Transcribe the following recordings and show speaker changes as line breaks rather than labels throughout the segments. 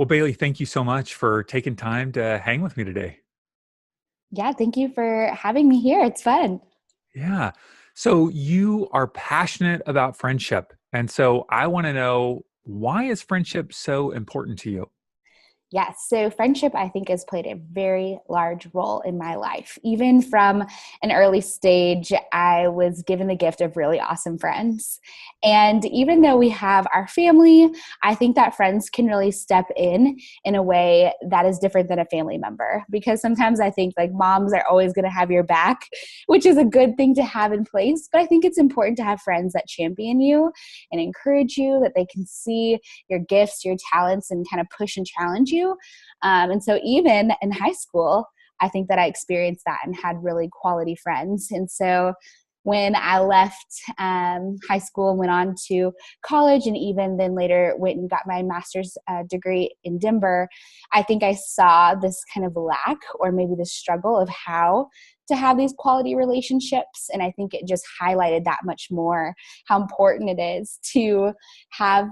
Well, Bailey, thank you so much for taking time to hang with me today.
Yeah, thank you for having me here. It's fun.
Yeah. So you are passionate about friendship. And so I want to know, why is friendship so important to you?
Yes. So friendship, I think, has played a very large role in my life. Even from an early stage, I was given the gift of really awesome friends. And even though we have our family, I think that friends can really step in a way that is different than a family member. Because sometimes I think like moms are always going to have your back, which is a good thing to have in place. But I think it's important to have friends that champion you and encourage you, that they can see your gifts, your talents, and kind of push and challenge you. And so even in high school, I think that I experienced that and had really quality friends. And so when I left high school and went on to college, and even then later went and got my master's degree in Denver, I think I saw this kind of lack, or maybe the struggle of how to have these quality relationships. And I think it just highlighted that much more how important it is to have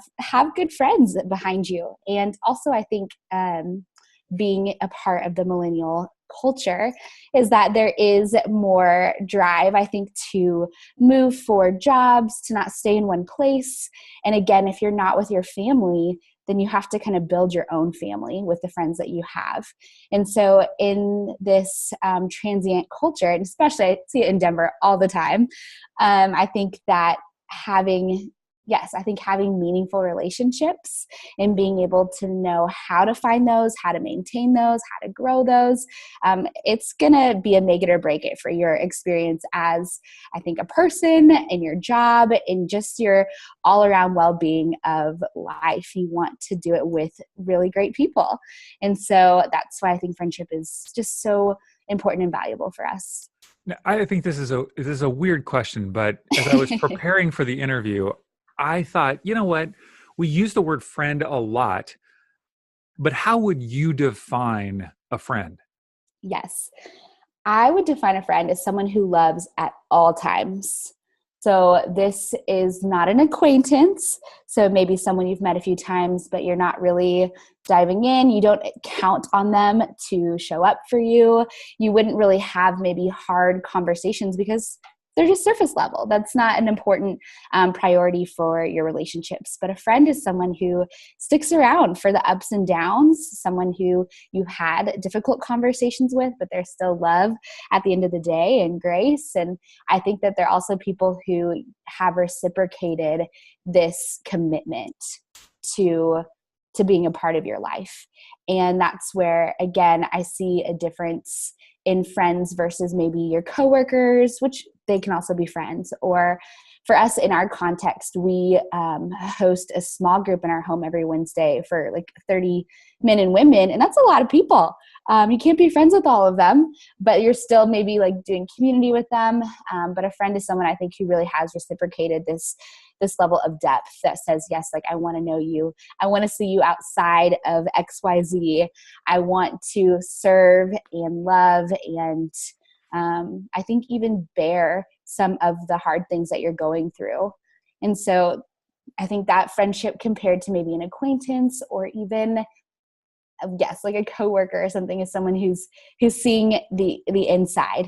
good friends behind you. And also, I think being a part of the millennial culture is that there is more drive, I think, to move for jobs, to not stay in one place. And again, if you're not with your family, then you have to kind of build your own family with the friends that you have. And so in this transient culture, and especially I see it in Denver all the time, I think that having I think having meaningful relationships and being able to know how to find those, how to maintain those, how to grow those, it's going to be a make it or break it for your experience as, I think, a person and your job and just your all around well being of life. You want to do it with really great people. And so that's why I think friendship is just so important and valuable for us.
Now, I think this is a weird question, but as I was preparing for the interview, I thought, you know what? We use the word friend a lot, but how would you define a friend?
Yes. I would define a friend as someone who loves at all times. So this is not an acquaintance. So maybe someone you've met a few times, but you're not really diving in. You don't count on them to show up for you. You wouldn't really have maybe hard conversations because they're just surface level. That's not an important priority for your relationships. But a friend is someone who sticks around for the ups and downs, someone who you had difficult conversations with, but there's still love at the end of the day and grace. And I think that there are also people who have reciprocated this commitment to being a part of your life. And that's where, again, I see a difference in friends versus maybe your coworkers, which they can also be friends. Or for us in our context, we host a small group in our home every Wednesday for like 30 men and women. And that's a lot of people. You can't be friends with all of them, but you're still maybe like doing community with them. But a friend is someone I think who really has reciprocated this level of depth that says, yes, like I want to know you. I want to see you outside of XYZ. I want to serve and love and I think even bear some of the hard things that you're going through. And so I think that friendship compared to maybe an acquaintance or even yes, like a coworker or something is someone who's seeing the inside.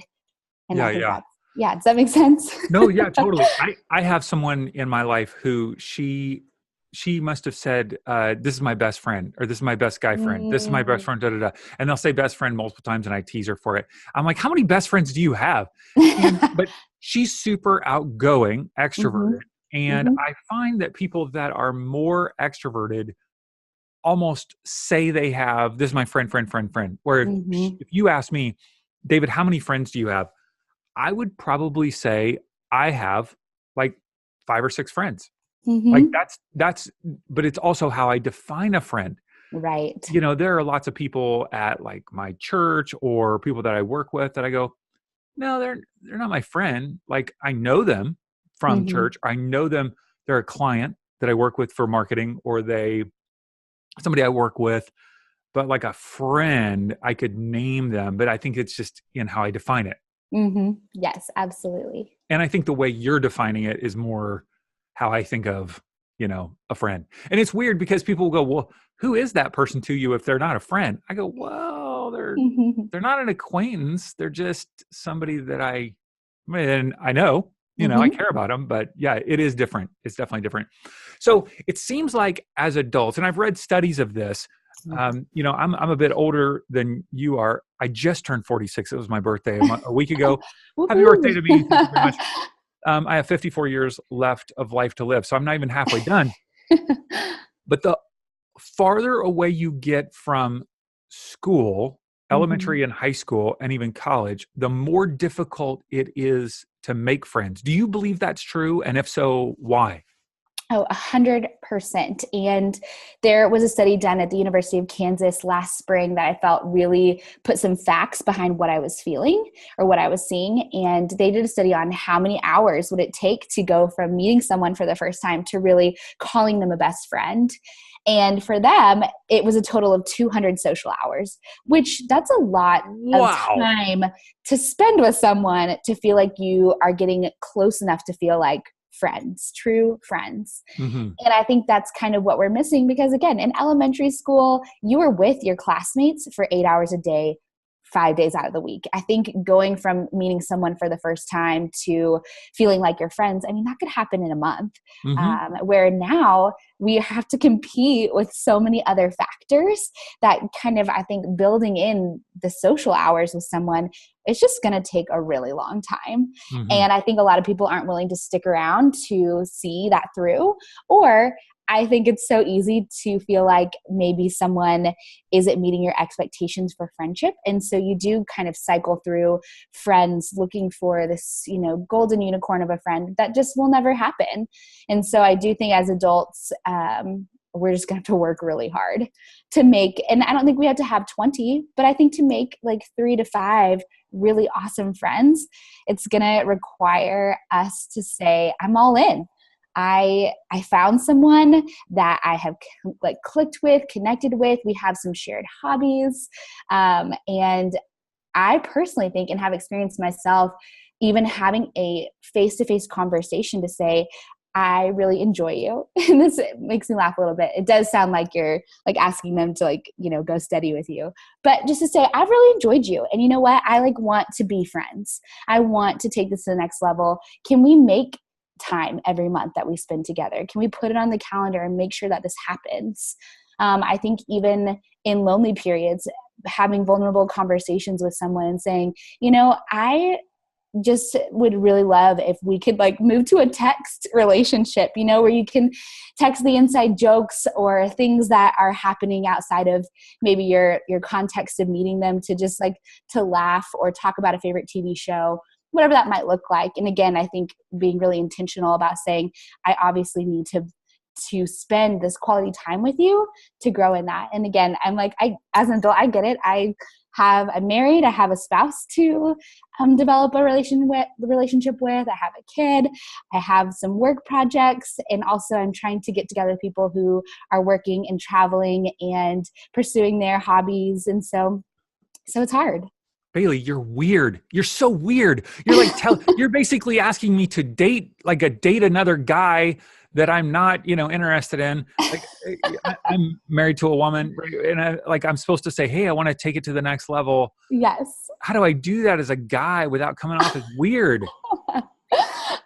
And
Yeah,
I think
yeah.
that's yeah, does that make sense?
No, yeah, totally. I have someone in my life who she must have said, this is my best friend, or this is my best guy friend. This is my best
Mm.
friend, da da da. And they'll say best friend multiple times and I tease her for it. I'm like, how many best friends do you have? But she's super outgoing,
Hmm.
extroverted. And
Hmm.
I find that people that are more extroverted almost say they have, this is my friend, friend, friend, friend. Where
Hmm.
if you ask me, David, how many friends do you have? I would probably say I have like 5 or 6 friends. Like
Hmm.
that's but it's also how I define a friend.
Right.
There are lots of people at like my church or people that I work with that I go, no, they're not my friend. Like I know them from
Hmm.
church. I know them. They're a client that I work with for marketing, or they somebody I work with, but like a friend, I could name them, but I think it's just in how I define it.
Hmm. Yes, absolutely.
And I think the way you're defining it is more how I think of, a friend. And it's weird because people will go, well, who is that person to you if they're not a friend? I go, well, they're not an acquaintance. They're just somebody that I know, I
Hmm.
care about them, but yeah, it is different. It's definitely different. So it seems like as adults, and I've read studies of this, I'm a bit older than you are. I just turned 46. It was my birthday a week ago. Happy birthday
Woohoo.
to me. Thank you very much. I have 54 years left of life to live, so I'm not even halfway done. But the farther away you get from school,
Hmm.
elementary and high school, and even college, the more difficult it is to make friends. Do you believe that's true? And if so, why?
Oh, 100%. And there was a study done at the University of Kansas last spring that I felt really put some facts behind what I was feeling or what I was seeing. And they did a study on how many hours would it take to go from meeting someone for the first time to really calling them a best friend. And for them, it was a total of 200 social hours, which that's a lot of
Wow.
time to spend with someone to feel like you are getting close enough to feel like friends, true friends.
Hmm.
And I think that's kind of what we're missing because, again, in elementary school, you were with your classmates for 8 hours a day, 5 days out of the week. I think going from meeting someone for the first time to feeling like your friends, I mean, that could happen in a month.
Hmm.
Where now we have to compete with so many other factors that kind of, I think, building in the social hours with someone, it's just going to take a really long time.
Hmm.
And I think a lot of people aren't willing to stick around to see that through. Or I think it's so easy to feel like maybe someone isn't meeting your expectations for friendship. And so you do kind of cycle through friends looking for this, golden unicorn of a friend that just will never happen. And so I do think as adults, we're just going to have to work really hard to make, and I don't think we have to have 20, but I think to make like 3 to 5 really awesome friends, it's going to require us to say, I'm all in. I found someone that I have like clicked with, connected with. We have some shared hobbies. And I personally think and have experienced myself even having a face-to-face conversation to say, I really enjoy you. And this makes me laugh a little bit. It does sound like you're like asking them to go steady with you. But just to say, I've really enjoyed you. And you know what? I want to be friends. I want to take this to the next level. Can we make time every month that we spend together? Can we put it on the calendar and make sure that this happens? I think even in lonely periods, having vulnerable conversations with someone and saying, I just would really love if we could move to a text relationship, where you can text the inside jokes or things that are happening outside of maybe your context of meeting them, to just to laugh or talk about a favorite TV show, whatever that might look like. And again, I think being really intentional about saying, I obviously need to spend this quality time with you to grow in that. And again, as an adult, I get it. I'm married. I have a spouse to develop a relationship with. I have a kid. I have some work projects. And also I'm trying to get together with people who are working and traveling and pursuing their hobbies. And so it's hard.
Bailey, you're weird. You're so weird. You're basically asking me to date another guy that I'm not, interested in. I'm married to a woman, right? And I'm supposed to say, hey, I want to take it to the next level.
Yes.
How do I do that as a guy without coming off as weird?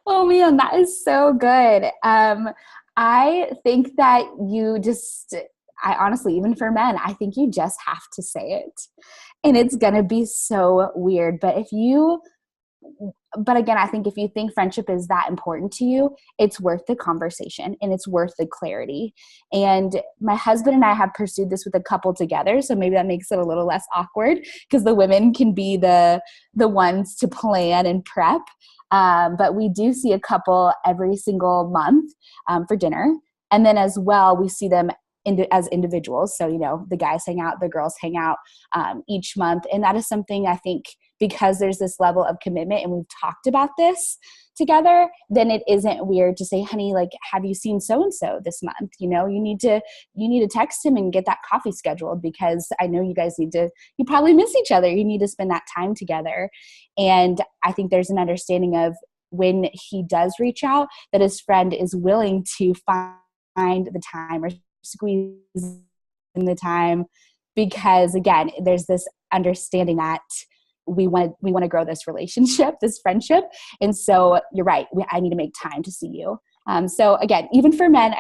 Oh man, that is so good. I think that I honestly, even for men, I think you just have to say it. And it's going to be so weird. But again, I think if you think friendship is that important to you, it's worth the conversation and it's worth the clarity. And my husband and I have pursued this with a couple together. So maybe that makes it a little less awkward because the women can be the ones to plan and prep. But we do see a couple every single month for dinner. And then as well, we see them as individuals. So, the guys hang out, the girls hang out each month. And that is something I think, because there's this level of commitment and we've talked about this together, then it isn't weird to say, honey, have you seen so-and-so this month? You need to text him and get that coffee scheduled because I know you guys you probably miss each other. You need to spend that time together. And I think there's an understanding of when he does reach out that his friend is willing to find the time or squeeze in the time, because again, there's this understanding that we want to grow this relationship, this friendship. And so you're right. I need to make time to see you. So again, even for men,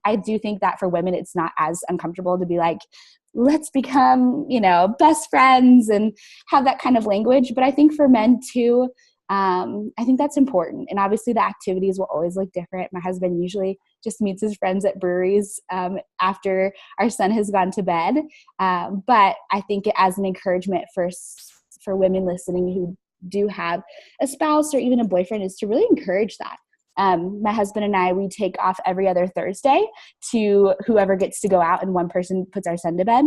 I do think that for women, it's not as uncomfortable to be like, let's become, best friends and have that kind of language. But I think for men too, I think that's important. And obviously the activities will always look different. My husband usually just meets his friends at breweries after our son has gone to bed. But I think as an encouragement for women listening who do have a spouse or even a boyfriend is to really encourage that. My husband and I, we take off every other Thursday to whoever gets to go out, and one person puts our son to bed.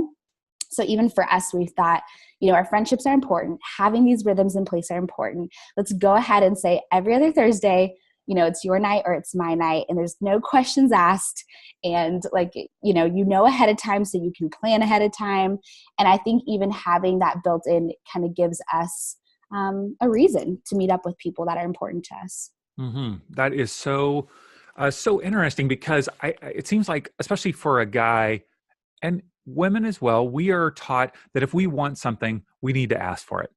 So even for us, we thought, our friendships are important. Having these rhythms in place are important. Let's go ahead and say every other Thursday, it's your night or it's my night, and there's no questions asked. And ahead of time so you can plan ahead of time. And I think even having that built in kind of gives us a reason to meet up with people that are important to us.
Mm-hmm. That is so interesting, because it seems like, especially for a guy and women as well, we are taught that if we want something, we need to ask for it,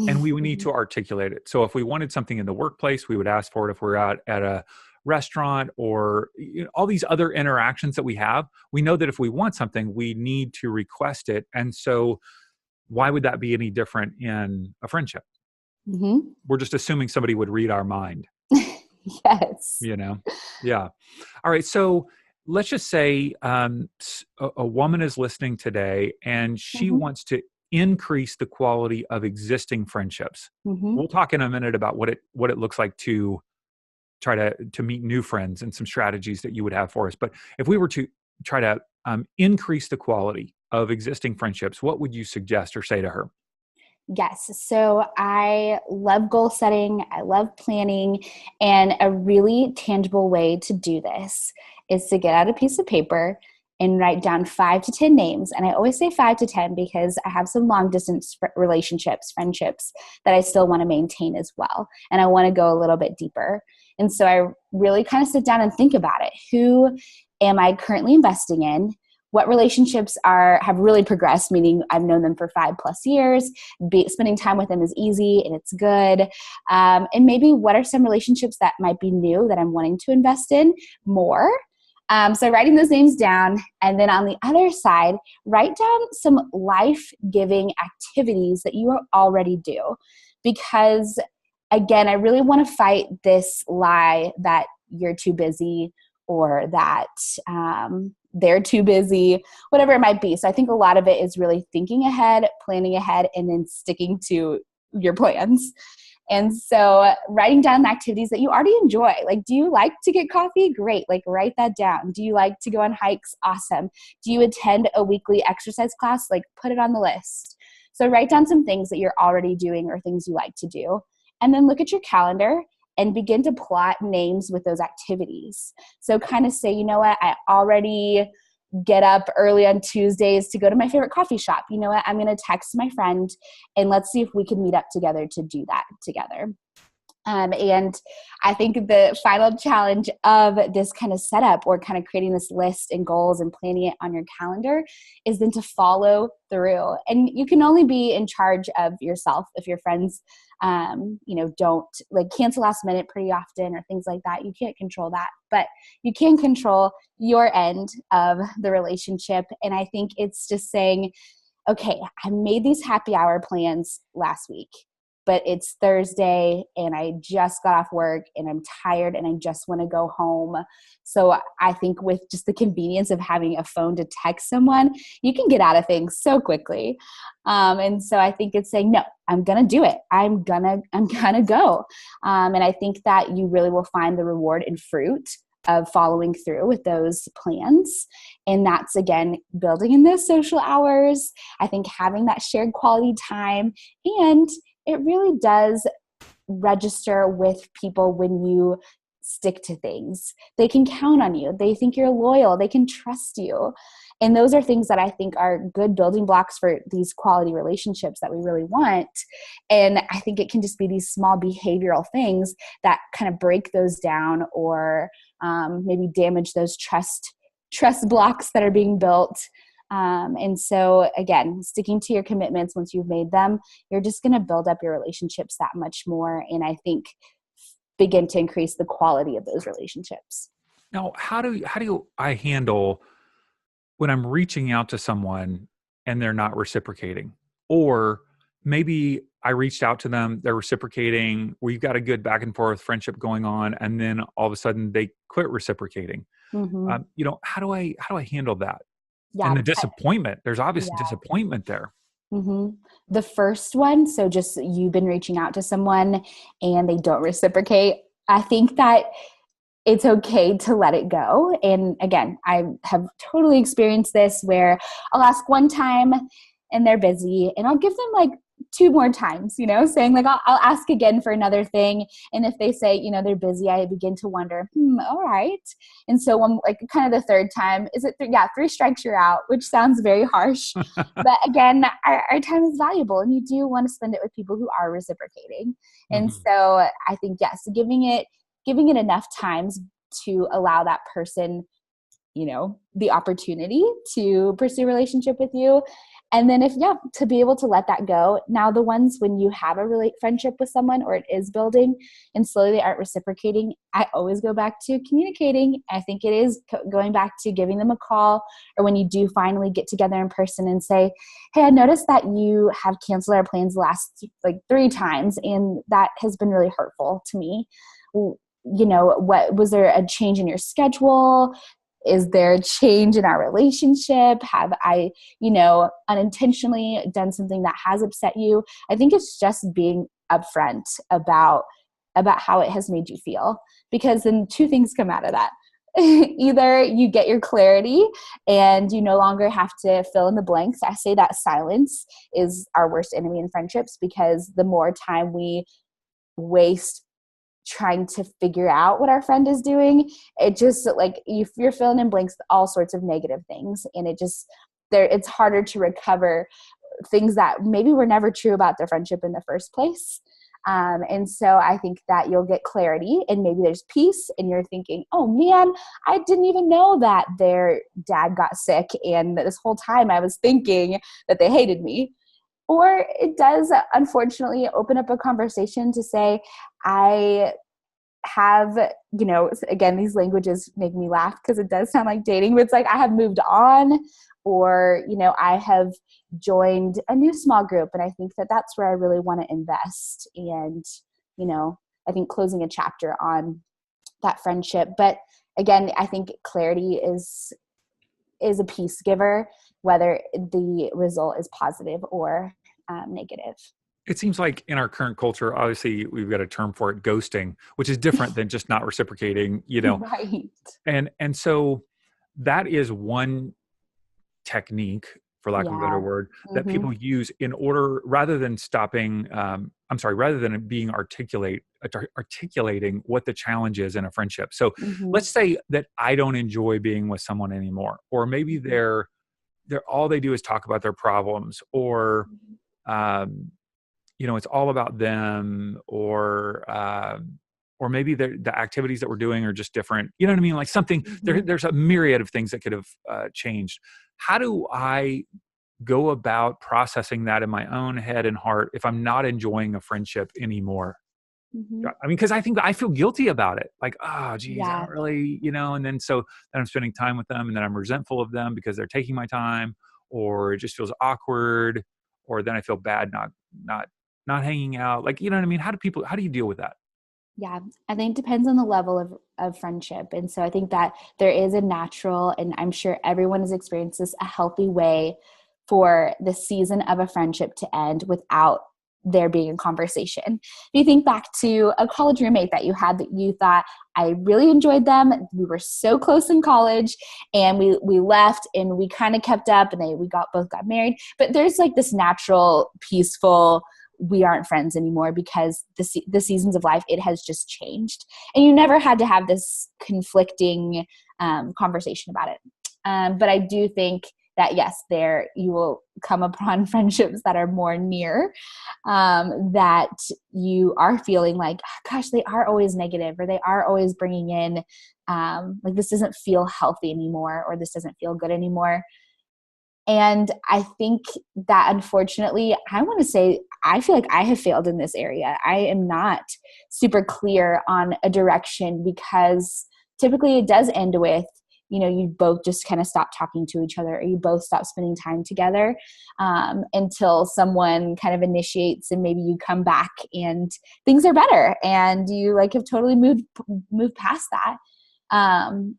and we need to articulate it. So if we wanted something in the workplace, we would ask for it. If we're out at a restaurant or all these other interactions that we have, we know that if we want something, we need to request it. And so why would that be any different in a friendship?
Mm-hmm.
We're just assuming somebody would read our mind.
Yes.
Yeah. All right. So let's just say a woman is listening today and she
Mm-hmm.
wants to increase the quality of existing friendships.
Mm-hmm.
We'll talk in a minute about what it looks like to try to meet new friends and some strategies that you would have for us. But if we were to try to increase the quality of existing friendships, what would you suggest or say to her?
Yes. So I love goal setting. I love planning. And a really tangible way to do this is to get out a piece of paper and write down 5 to 10 names. And I always say 5 to 10 because I have some long distance relationships, friendships that I still want to maintain as well. And I want to go a little bit deeper. And so I really kind of sit down and think about it. Who am I currently investing in? What relationships have really progressed, meaning I've known them for 5+ years, spending time with them is easy and it's good. And maybe what are some relationships that might be new that I'm wanting to invest in more? So writing those names down, and then on the other side, write down some life-giving activities that you already do. Because again, I really want to fight this lie that you're too busy or that they're too busy, whatever it might be. So I think a lot of it is really thinking ahead, planning ahead, and then sticking to your plans. And so writing down the activities that you already enjoy. Like, do you like to get coffee? Great. Like, write that down. Do you like to go on hikes? Awesome. Do you attend a weekly exercise class? Like, put it on the list. So write down some things that you're already doing or things you like to do. And then look at your calendar and begin to plot names with those activities. So kind of say, you know what, I already get up early on Tuesdays to go to my favorite coffee shop. You know what, I'm going to text my friend and let's see if we can meet up together to do that together. And I think the final challenge of this kind of setup or kind of creating this list and goals and planning it on your calendar is then to follow through. And you can only be in charge of yourself if your friends, don't like cancel last minute pretty often or things like that. You can't control that, but you can control your end of the relationship. And I think it's just saying, okay, I made these happy hour plans last week, but it's Thursday and I just got off work and I'm tired and I just want to go home. So I think with just the convenience of having a phone to text someone, you can get out of things so quickly. And so I think it's saying, no, I'm going to do it. I'm gonna go. And I think that you really will find the reward and fruit of following through with those plans. And that's, again, building in those social hours. I think having that shared quality time, and it really does register with people when you stick to things. They can count on you. They think you're loyal. They can trust you. And those are things that I think are good building blocks for these quality relationships that we really want. And I think it can just be these small behavioral things that kind of break those down or maybe damage those trust trust blocks that are being built. And so again, sticking to your commitments once you've made them, you're just going to build up your relationships that much more. And I think begin to increase the quality of those relationships.
Now, how do I handle when I'm reaching out to someone and they're not reciprocating? Or maybe I reached out to them, they're reciprocating, we've got a good back and forth friendship going on, and then all of a sudden they quit reciprocating.
Mm-hmm.
How do I handle that? And
Yeah.
the disappointment, there's obvious
Yeah.
disappointment there.
Mm-hmm. The first one, so just you've been reaching out to someone and they don't reciprocate. I think that it's okay to let it go. And again, I have totally experienced this where I'll ask one time and they're busy, and I'll give them like two more times, saying like, I'll ask again for another thing. And if they say, they're busy, I begin to wonder, all right. And so when like kind of the third time, is it three strikes you're out, which sounds very harsh. But again, our time is valuable, and you do want to spend it with people who are reciprocating. And
Mm-hmm.
so I think, yes, giving it enough times to allow that person, the opportunity to pursue a relationship with you. And then to be able to let that go. Now, the ones when you have a friendship with someone or it is building and slowly they aren't reciprocating, I always go back to communicating. I think it is going back to giving them a call, or when you do finally get together in person and say, hey, I noticed that you have canceled our plans the last like 3 times, and that has been really hurtful to me. What was there a change in your schedule? Is there a change in our relationship? Have I, unintentionally done something that has upset you? I think it's just being upfront about how it has made you feel, because then 2 things come out of that. Either you get your clarity and you no longer have to fill in the blanks. I say that silence is our worst enemy in friendships, because the more time we waste trying to figure out what our friend is doing, it just like you're filling in blanks with all sorts of negative things, and it's harder to recover things that maybe were never true about their friendship in the first place. And so I think that you'll get clarity, and maybe there's peace, and you're thinking, oh man, I didn't even know that their dad got sick, and this whole time I was thinking that they hated me. Or it does, unfortunately, open up a conversation to say, I have, again, these languages make me laugh because it does sound like dating, but it's like I have moved on, or, I have joined a new small group, and I think that that's where I really want to invest. And, I think closing a chapter on that friendship. But again, I think clarity is a peace giver, whether the result is positive or negative.
It seems like in our current culture, obviously we've got a term for it, ghosting, which is different than just not reciprocating,
Right.
And so that is one technique, for lack of a better
Yeah.
word, that
Mm-hmm.
people use in order, rather than rather than being articulating what the challenge is in a friendship. So
Mm-hmm.
let's say that I don't enjoy being with someone anymore, or maybe they're all they do is talk about their problems, or um, it's all about them, or maybe the activities that we're doing are just different. You know what I mean? Like something
Mm-hmm.
there's a myriad of things that could have changed. How do I go about processing that in my own head and heart if I'm not enjoying a friendship anymore?
Mm-hmm.
I mean, because I think I feel guilty about it. Like, oh, geez, I
Yeah.
don't really, and then then I'm spending time with them, and then I'm resentful of them because they're taking my time, or it just feels awkward, or then I feel bad not not hanging out. Like, you know what I mean? How do you deal with that?
Yeah, I think it depends on the level of friendship. And so I think that there is a natural, and I'm sure everyone has experienced this, a healthy way for the season of a friendship to end without there being a conversation. If you think back to a college roommate that you had that you thought, I really enjoyed them, we were so close in college, and we left and we kind of kept up, and we both got married. But there's like this natural, peaceful, we aren't friends anymore because the seasons of life, it has just changed. And you never had to have this conflicting conversation about it. But I do think that yes, there you will come upon friendships that are more near, that you are feeling like, oh, gosh, they are always negative, or they are always bringing in, like this doesn't feel healthy anymore, or this doesn't feel good anymore. And I think that unfortunately, I want to say, I feel like I have failed in this area. I am not super clear on a direction, because typically it does end with, you both just kind of stop talking to each other, or you both stop spending time together, until someone kind of initiates, and maybe you come back and things are better and you like have totally moved past that.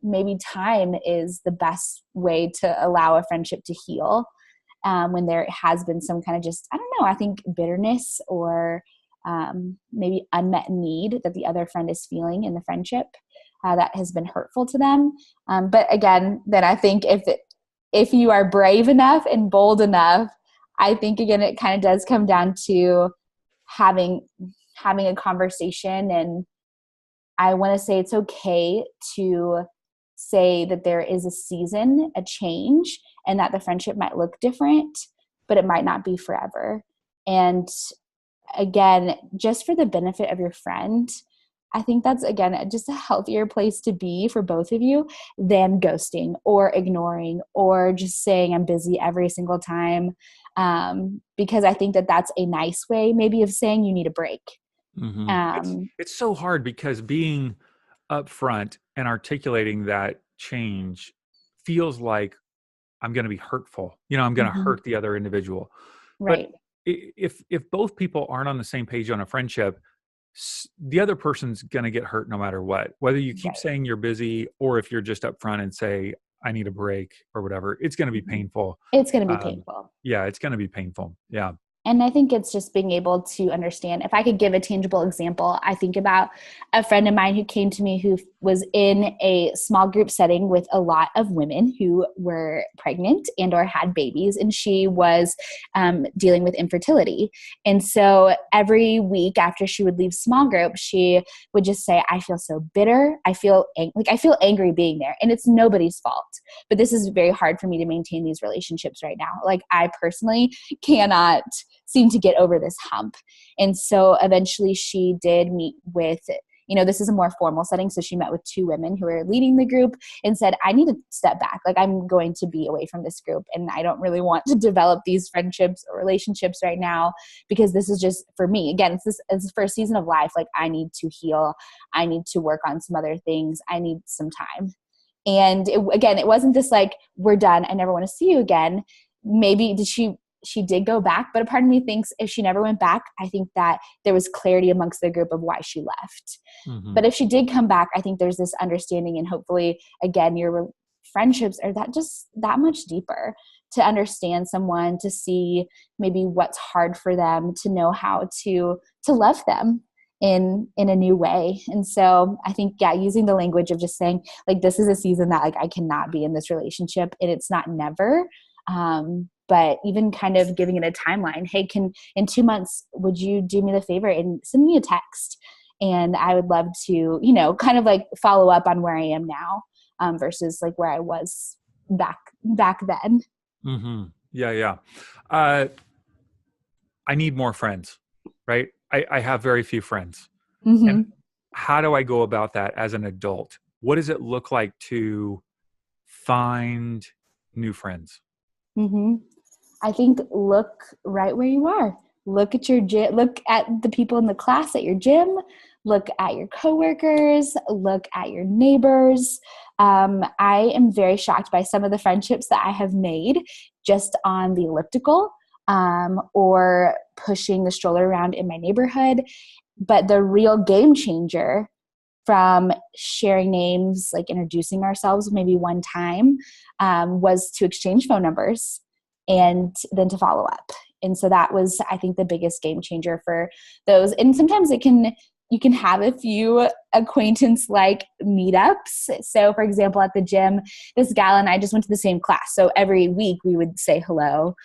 Maybe time is the best way to allow a friendship to heal, when there has been some kind of just, I don't know, I think bitterness, or maybe unmet need that the other friend is feeling in the friendship, that has been hurtful to them. But again, then I think if you are brave enough and bold enough, I think again it kind of does come down to having a conversation. And I want to say it's okay to say that there is a season, a change, and that the friendship might look different, but it might not be forever. And again, just for the benefit of your friend, I think that's, again, just a healthier place to be for both of you than ghosting or ignoring or just saying I'm busy every single time. Because I think that that's a nice way maybe of saying you need a break.
Mm-hmm. It's so hard, because being upfront and articulating that change feels like I'm going to be hurtful. I'm going to
Mm-hmm.
hurt the other individual. But
Right.
if both people aren't on the same page on a friendship, the other person's going to get hurt no matter what. Whether you keep
Right.
saying you're busy, or if you're just upfront and say I need a break or whatever, it's going to be
Mm-hmm.
painful.
It's going to be painful.
Yeah, it's going to be painful. Yeah.
And I think it's just being able to understand. If I could give a tangible example, I think about a friend of mine who came to me who was in a small group setting with a lot of women who were pregnant and or had babies, and she was dealing with infertility. And so every week after she would leave small group, she would just say, I feel so bitter. I feel angry being there, and it's nobody's fault. But this is very hard for me to maintain these relationships right now. Like I personally cannot seem to get over this hump. And so eventually she did meet with, this is a more formal setting. So she met with two women who were leading the group and said, I need to step back. Like I'm going to be away from this group, and I don't really want to develop these friendships or relationships right now, because this is just for me. Again, it's for a season of life. Like I need to heal. I need to work on some other things. I need some time. And it wasn't this like, we're done, I never want to see you again. Maybe she did go back, but a part of me thinks if she never went back, I think that there was clarity amongst the group of why she left.
Mm-hmm.
But if she did come back, I think there's this understanding, and hopefully again, your friendships are that much deeper, to understand someone, to see maybe what's hard for them, to know how to love them in a new way. And so I think, using the language of just saying like, this is a season that like I cannot be in this relationship, and it's not never, but even kind of giving it a timeline. Hey, in 2 months, would you do me the favor and send me a text? And I would love to, kind of like follow up on where I am now, versus like where I was back then.
Mm-hmm. Yeah. I need more friends, right? I have very few friends.
Mm-hmm.
And how do I go about that as an adult? What does it look like to find new friends?
Mm-hmm. I think look right where you are. Look at your gym. Look at the people in the class at your gym. Look at your coworkers. Look at your neighbors. I am very shocked by some of the friendships that I have made just on the elliptical, or pushing the stroller around in my neighborhood. But the real game changer from sharing names, like introducing ourselves maybe one time, was to exchange phone numbers and then to follow up. And so that was, I think, the biggest game changer for those. And sometimes you can have a few acquaintance like meetups. So for example, at the gym, this gal and I just went to the same class. So every week we would say hello.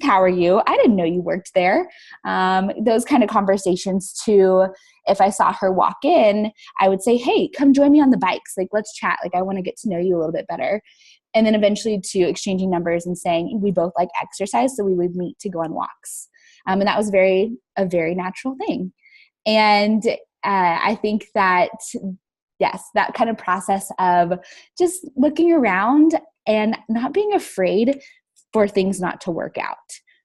How are you? I didn't know you worked there. Those kind of conversations too. If I saw her walk in, I would say, hey, come join me on the bikes. Like, let's chat. Like, I want to get to know you a little bit better. And then eventually to exchanging numbers and saying we both like exercise, so we would meet to go on walks. And that was a very natural thing. And I think that, yes, that kind of process of just looking around and not being afraid for things not to work out.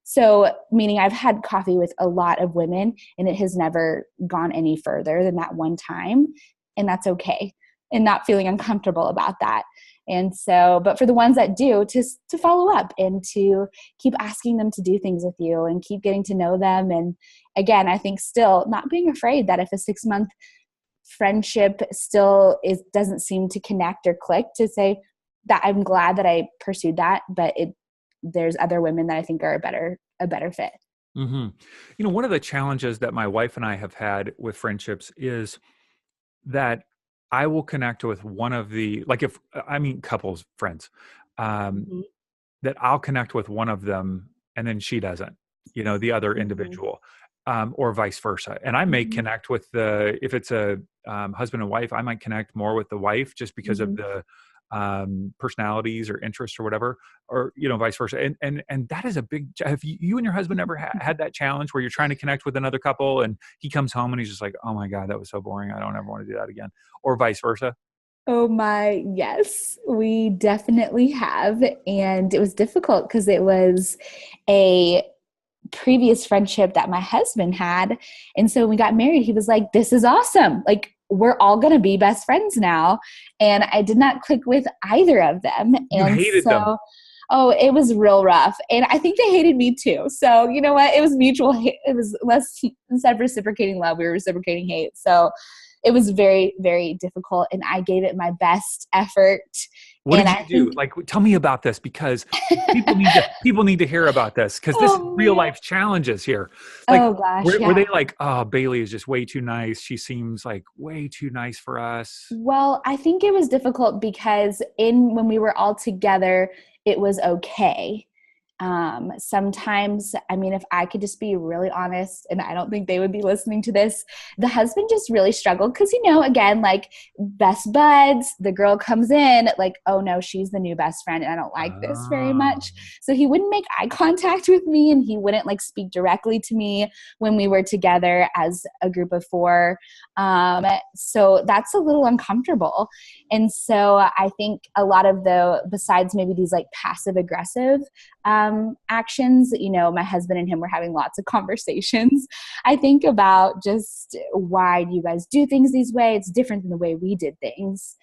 So, meaning I've had coffee with a lot of women and it has never gone any further than that one time. And that's okay. And not feeling uncomfortable about that. And so, but for the ones that do, to follow up and to keep asking them to do things with you and keep getting to know them. And again, I think still not being afraid that if a 6-month friendship still doesn't seem to connect or click, to say that I'm glad that I pursued that, but there's other women that I think are a better fit.
Mm-hmm. You know, one of the challenges that my wife and I have had with friendships is that I will connect with one of the, like if, I mean, couples, friends, um,
Mm-hmm.
that I'll connect with one of them and then she doesn't, the other
Mm-hmm.
individual, or vice versa. And I may
Mm-hmm.
connect with if it's a husband and wife, I might connect more with the wife just because of
Mm-hmm.
the personalities or interests or whatever, or, vice versa. And that is a big, have you and your husband ever had that challenge where you're trying to connect with another couple and he comes home and he's just like, oh my God, that was so boring. I don't ever want to do that again, or vice versa?
Oh my, yes, we definitely have. And it was difficult because it was a previous friendship that my husband had. And so when we got married, he was like, this is awesome. Like, we're all going to be best friends now. And I did not click with either of them.
You
And
hated them.
so, oh, it was real rough. And I think they hated me too. So, you know what? It was mutual hate. It was less, instead of reciprocating love, we were reciprocating hate. So it was very, very difficult. And I gave it my best effort.
What
And
did
I
you do?
think,
Like, tell me about this because people need to hear about this because this is
oh
real
man.
life challenges here. Like,
Oh gosh,
were they
yeah.
like, oh, Bailey is just way too nice. She seems like way too nice for us.
Well, I think it was difficult because when we were all together, it was okay. Sometimes, I mean, if I could just be really honest, and I don't think they would be listening to this, the husband just really struggled because, again, like best buds, the girl comes in like, oh no, she's the new best friend and I don't like this very
Oh.
much. So he wouldn't make eye contact with me and he wouldn't like speak directly to me when we were together as a group of 4. So that's a little uncomfortable. And so I think a lot of besides maybe these like passive aggressive actions, my husband and him were having lots of conversations. I think about just, why do you guys do things these way? It's different than the way we did things.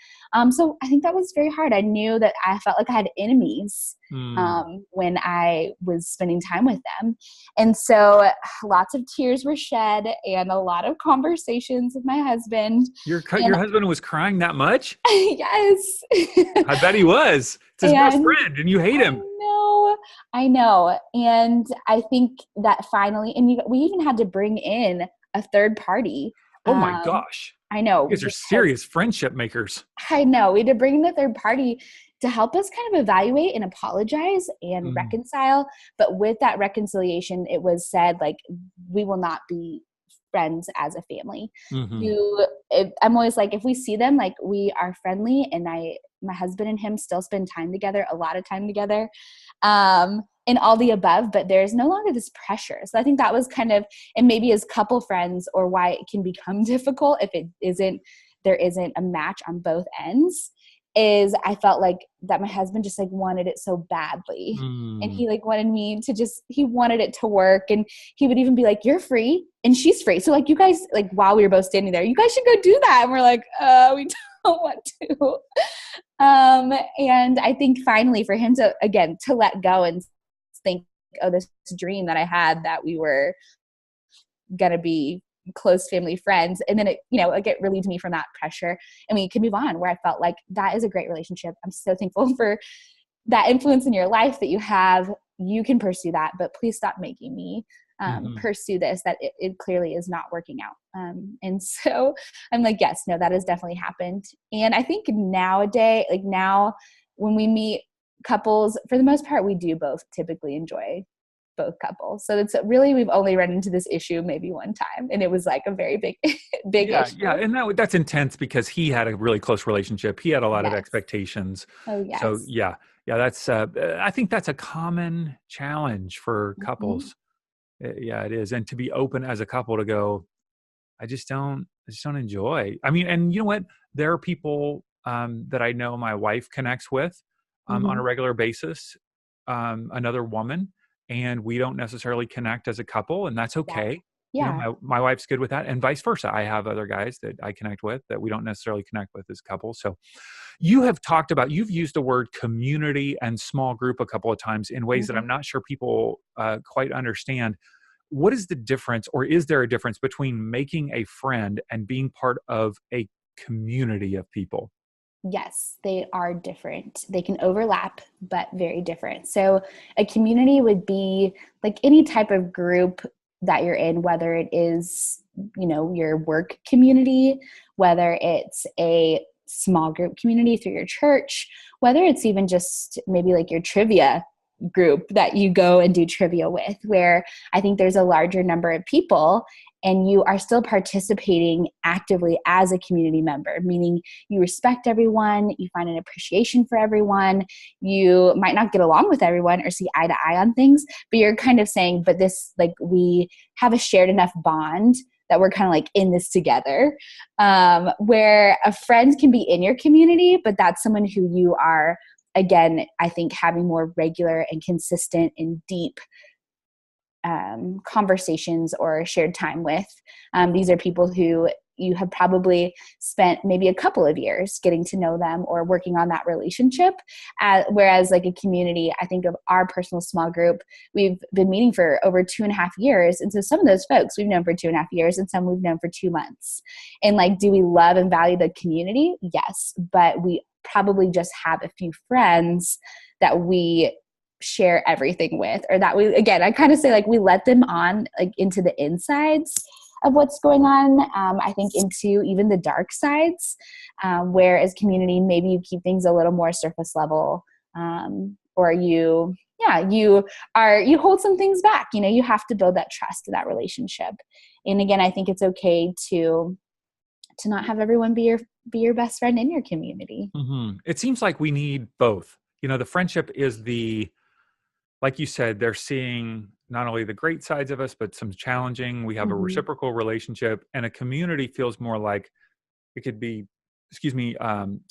So I think that was very hard. I knew that I felt like I had enemies
Hmm.
when I was spending time with them. And so lots of tears were shed and a lot of conversations with my husband.
Your
And
husband was crying that much?
yes.
I bet he was. It's his best
And
friend, and you hate
I
him.
know, I know. And I think that finally, and we even had to bring in a third party.
Oh my gosh.
I
You
know,
guys are
because
serious friendship makers.
I know we had to bring in the third party to help us kind of evaluate and apologize and
Mm.
reconcile. But with that reconciliation, it was said, like, we will not be friends as a family.
Hmm.
I'm always like, if we see them, like, we are friendly, and my husband and him still spend time together, a lot of time together, and all the above, but there's no longer this pressure. So I think that was kind of, and maybe as couple friends, or why it can become difficult if there isn't a match on both ends, is I felt like that my husband just like wanted it so badly. And
Mm.
he like wanted me to he wanted it to work. And he would even be like, you're free and she's free. So like, you guys, like, while we were both standing there, you guys should go do that. And we're like, we don't want to. And I think finally for him to, again, to let go and think, oh, this dream that I had that we were going to be close family friends. And then it relieved me from that pressure and we could move on, where I felt like that is a great relationship. I'm so thankful for that influence in your life that you have. You can pursue that, but please stop making me
Hmm.
pursue this, that it clearly is not working out. And so I'm like, yes, no, that has definitely happened. And I think nowadays, like now when we meet couples, for the most part, we do both typically enjoy both couples. So it's really, we've only run into this issue maybe one time, and it was like a very big, big
Yeah, yeah,
issue.
and that's intense because he had a really close relationship. He had a lot of
Yes.
expectations.
Oh,
So
yes.
yeah, yeah, that's I think that's a common challenge for
Mhm.
couples. Yeah, it is. And to be open as a couple to go, I just don't enjoy. I mean, and you know what? There are people that I know my wife connects with on a
Mhm.
regular basis, another woman, and we don't necessarily connect as a couple, and that's
Yeah.
okay. You know,
Yeah.
my wife's good with that, and vice versa. I have other guys that I connect with that we don't necessarily connect with as couples. So you have talked about, you've used the word community and small group a couple of times in ways that I'm
Mhm.
not sure people quite understand. What is the difference, or is there a difference between making a friend and being part of a community of people?
Yes, they are different. They can overlap, but very different. So, a community would be like any type of group that you're in, whether it is, your work community, whether it's a small group community through your church, whether it's even just maybe like your trivia group that you go and do trivia with, where I think there's a larger number of people and you are still participating actively as a community member, meaning you respect everyone, you find an appreciation for everyone, you might not get along with everyone or see eye to eye on things, but you're kind of saying, but this, like, we have a shared enough bond that we're kind of like in this together. Where a friend can be in your community, but that's someone who you are, again, I think having more regular and consistent and deep conversations or shared time with. These are people who you have probably spent maybe a couple of years getting to know them or working on that relationship. Whereas, like a community, I think of our personal small group, we've been meeting for over 2.5 years. And so some of those folks we've known for 2.5 years and some we've known for 2 months. And like, do we love and value the community? Yes. But we probably just have a few friends that we share everything with, or that we, again, I kind of say like we let them on like into the insides of what's going on. I think into even the dark sides, where as community, maybe you keep things a little more surface level, or you hold some things back. You have to build that trust to that relationship. And again, I think it's okay to not have everyone be your best friend in your community.
It seems like we need both. The friendship is like you said, they're seeing not only the great sides of us, but some challenging. We have a
Mm-hmm.
reciprocal relationship, and a community feels more like it could be, excuse me,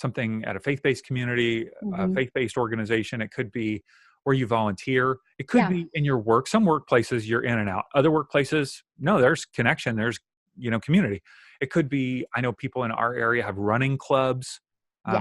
something at a faith-based community, a
Mm-hmm.
faith-based organization. It could be where you volunteer. It could
Yeah.
be in your work. Some workplaces you're in and out. Other workplaces, no, there's connection. There's, community. It could be, I know people in our area have running clubs.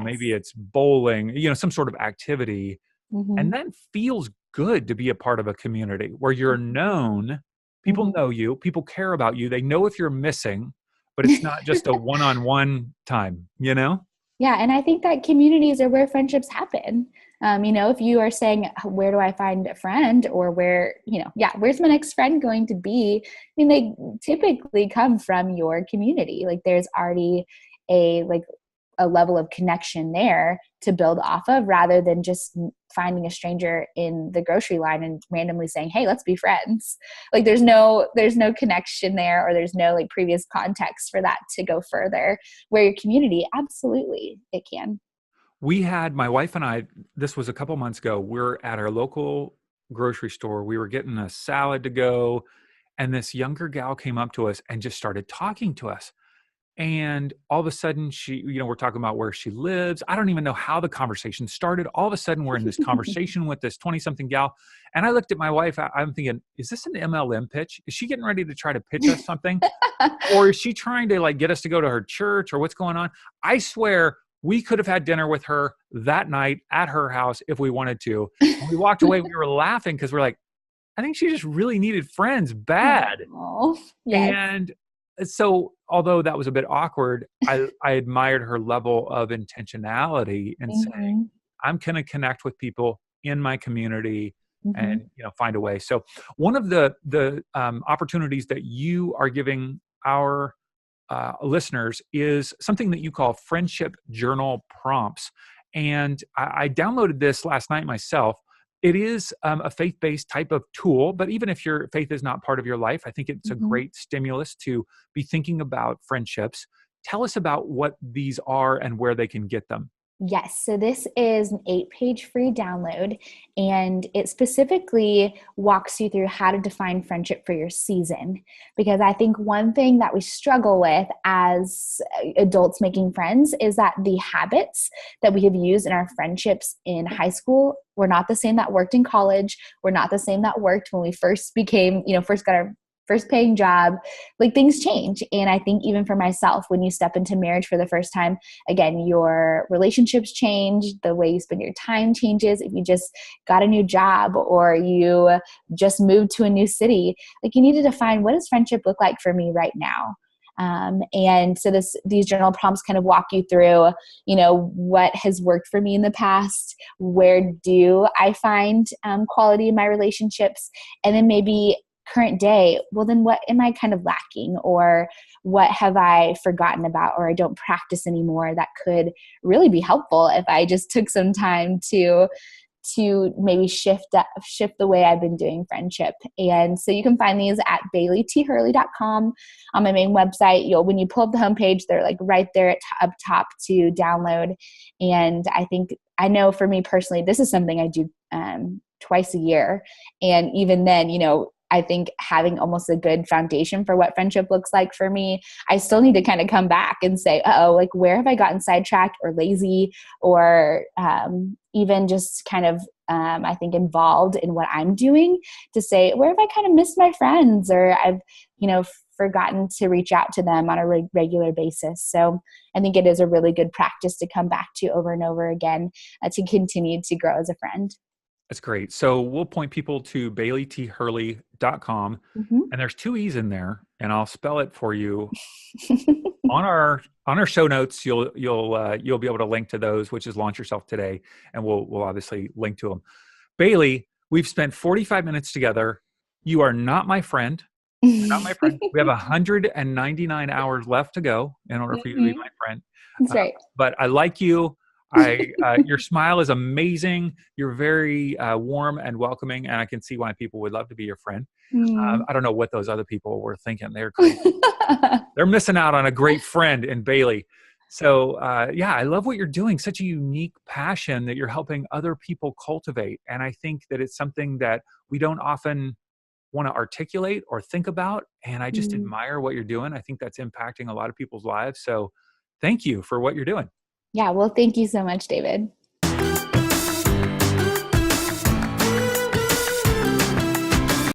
Maybe
Yes.
it's bowling, some sort of activity.
Mm-hmm.
And that feels good to be a part of a community where you're known, people
Mm-hmm.
know you, people care about you, they know if you're missing, but it's not just a one-on-one time, you know?
Yeah, and I think that communities are where friendships happen. If you are saying, where do I find a friend, or where's my next friend going to be? I mean, they typically come from your community. Like there's already a level of connection there to build off of, rather than just finding a stranger in the grocery line and randomly saying, hey, let's be friends. Like there's no connection there, or there's no like previous context for that to go further. Where your community, absolutely it can.
We had my wife and I, this was a couple months ago, we're at our local grocery store. We were getting a salad to go, and this younger gal came up to us and just started talking to us. And all of a sudden, we're talking about where she lives. I don't even know how the conversation started. All of a sudden, we're in this conversation with this 20 something gal. And I looked at my wife. I'm thinking, is this an MLM pitch? Is she getting ready to try to pitch us something? Or is she trying to like get us to go to her church, or what's going on? I swear we could have had dinner with her that night at her house if we wanted to. When we walked away, we were laughing because we're like, I think she just really needed friends bad.
Oh, yes.
And so, although that was a bit awkward, I admired her level of intentionality in saying,
Hmm.
I'm going to connect with people in my community
Hmm.
and find a way. So, one of the opportunities that you are giving our listeners is something that you call friendship journal prompts. And I downloaded this last night myself. it is a faith-based type of tool, but even if your faith is not part of your life, I think it's a
Mhm.
great stimulus to be thinking about friendships. Tell us about what these are and where they can get them.
Yes, so this is an 8-page free download, and it specifically walks you through how to define friendship for your season. Because I think one thing that we struggle with as adults making friends is that the habits that we have used in our friendships in high school were not the same that worked in college, were not the same that worked when we first became, first got our first paying job. Like, things change. And I think even for myself, when you step into marriage for the first time, again, your relationships change, the way you spend your time changes. If you just got a new job or you just moved to a new city, like, you need to define, what does friendship look like for me right now? And so these journal prompts kind of walk you through, what has worked for me in the past, where do I find quality in my relationships, and then maybe current day, well, then what am I kind of lacking, or what have I forgotten about, or I don't practice anymore, that could really be helpful if I just took some time to maybe shift the way I've been doing friendship. And so you can find these at baileythurley.com. On my main website, when you pull up the homepage, they're like right there up top to download. And I know for me personally, this is something I do twice a year. And even then, I think having almost a good foundation for what friendship looks like for me, I still need to kind of come back and say, like, where have I gotten sidetracked or lazy, or even just kind of, I think, involved in what I'm doing, to say, where have I kind of missed my friends, or I've, forgotten to reach out to them on a regular basis. So I think it is a really good practice to come back to over and over again, to continue to grow as a friend.
That's great. So we'll point people to baileythurley.com,
Mm-hmm.
and there's two E's in there, and I'll spell it for you on our show notes. You'll be able to link to those, which is Launch Yourself Today, and we'll obviously link to them. Bailey, we've spent 45 minutes together. You are not my friend. You're not my friend. We have 199 hours left to go in order for you to be
Mm-hmm.
my friend.
That's
Uh,
right.
but I like you. Your smile is amazing. You're very warm and welcoming, and I can see why people would love to be your friend.
Mm.
I don't know what those other people were thinking. They're crazy. They're missing out on a great friend in Bailey. So yeah, I love what you're doing. Such a unique passion that you're helping other people cultivate, and I think that it's something that we don't often want to articulate or think about. And I just
Mm.
admire what you're doing. I think that's impacting a lot of people's lives. So thank you for what you're doing.
Yeah, well, thank you so much, David.